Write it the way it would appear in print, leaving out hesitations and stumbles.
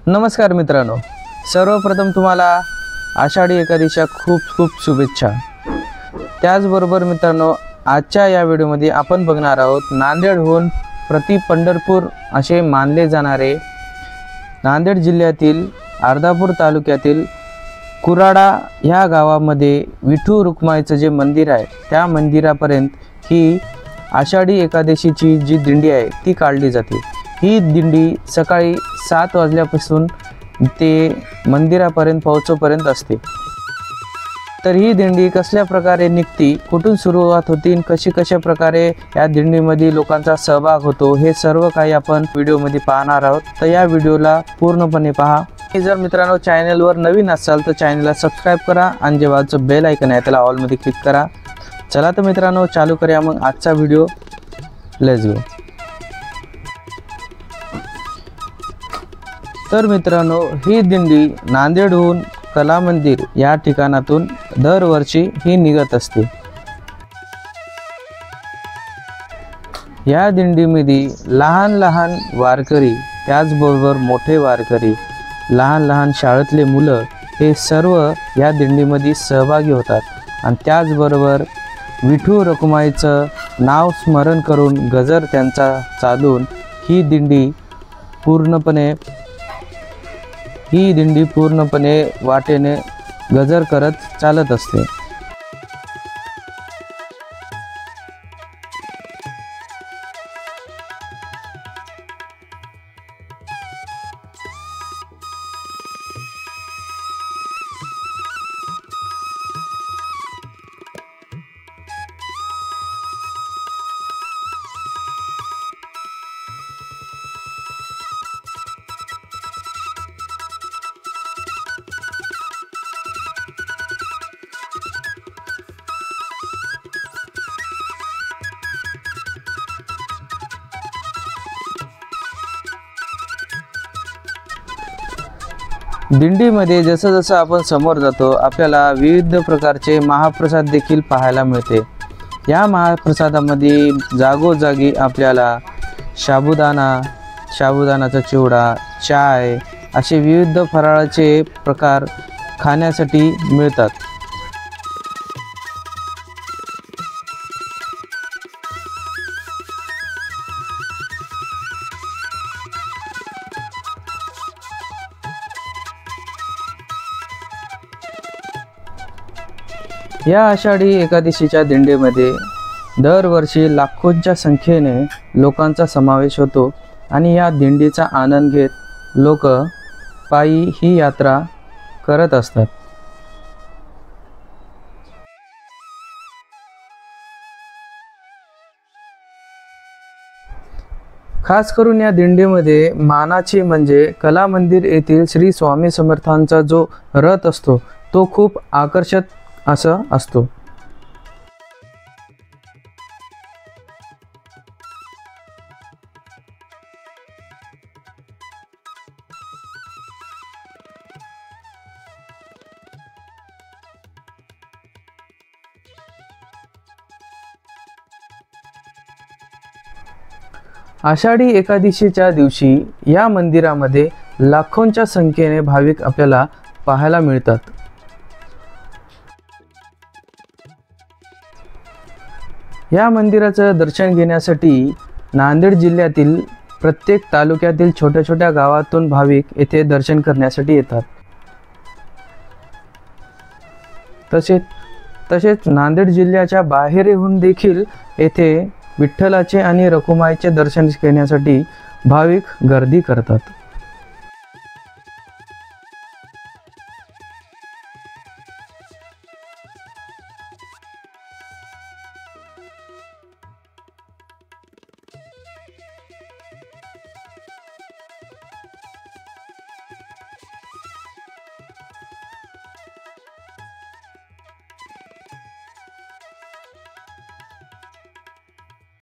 नमस्कार मित्रांनो, सर्वप्रथम तुम्हाला आषाढी एकादशीच्या खूप खूप शुभेच्छा। त्याचबरोबर मित्रांनो, आजच्या या व्हिडिओमध्ये आपण बघणार आहोत नांदेडहून प्रति पंढरपूर असे मानले जाणारे नांदेड जिल्ह्यातील अर्धापूर तालुक्यातील कुराडा ह्या गावामध्ये विठू रुक्माईचं जे मंदिर आहे त्या मंदिरापर्यंत ही आषाढी एकादशीची जी दिंडी आहे ती काढली जाते। ही दिंडी सकाळी 7 वाजल्यापासून ते मंदिरापर्यंत पोहोचेपर्यंत असते। तर ही दिंडी कसल्या प्रकारे निघती, कुठून सुरुवात होती, कशा प्रकारे या दिंडीमध्ये लोकांचा सहभाग होतो, हे सर्व काही आपण व्हिडिओमध्ये पाहणार आहोत। तर या व्हिडिओला पूर्णपणे पहा। जर मित्रांनो चॅनलवर नवीन असाल तर चॅनलला सबस्क्राइब करा आणि जे बाजूचं बेल आयकन आहे त्याला ऑल मध्ये क्लिक करा। चला तर मित्रांनो चालू करूया मग आजचा व्हिडिओ। Let's go. तर मित्रांनो, ही दिंडी नांदेडहून कला मंदिर या ठिकाणातून दरवर्षी ही निघत असते। या दिंडीमध्ये लहान लहान वारकरी, त्याचबरोबर मोठे वारकरी, लहान लहान शाळेतले मुलं हे सर्व या दिंडीमध्ये सहभागी होतात। आणि त्याचबरोबर विठू रखुमाईचं नाव स्मरण करून गजर त्यांचा चालून ही दिंडी पूर्णपणे वाटेने गजर करत चालत असते। दिंडीमध्ये जसं जसं आपण समोर जातो आपल्याला विविध प्रकारचे महाप्रसाद देखील पाहायला मिळते। या महाप्रसादामध्ये जागोजागी आपल्याला साबुदाणाचा चिवडा, चाय असे विविध फराळाचे प्रकार खाण्यासाठी मिळतात। या आषाढी एकादशीच्या दिंडीमध्ये दरवर्षी लाखोंच्या संख्येने लोकांचा समावेश होतो आणि या दिंडीचा आनंद घेत लोक पायी ही यात्रा करत असतात। खास करून या दिंडीमध्ये मानाची म्हणजे कला मंदिर येथील श्री स्वामी समर्थांचा जो रथ असतो तो खूप आकर्षक असं असतो। आषाढी एकादशीच्या दिवशी या मंदिरामध्ये लाखोंच्या संख्येने भाविक आपल्याला पाहायला मिळतात। या मंदिराचं दर्शन घेण्यासाठी नांदेड जिल्ह्यातील प्रत्येक तालुक्यातील छोट्या छोट्या गावातून भाविक येथे दर्शन करण्यासाठी येतात। तसेच नांदेड जिल्ह्याच्या बाहेरहून देखील येथे विठ्ठलाचे आणि रखुमाईचे दर्शन घेण्यासाठी भाविक गर्दी करतात।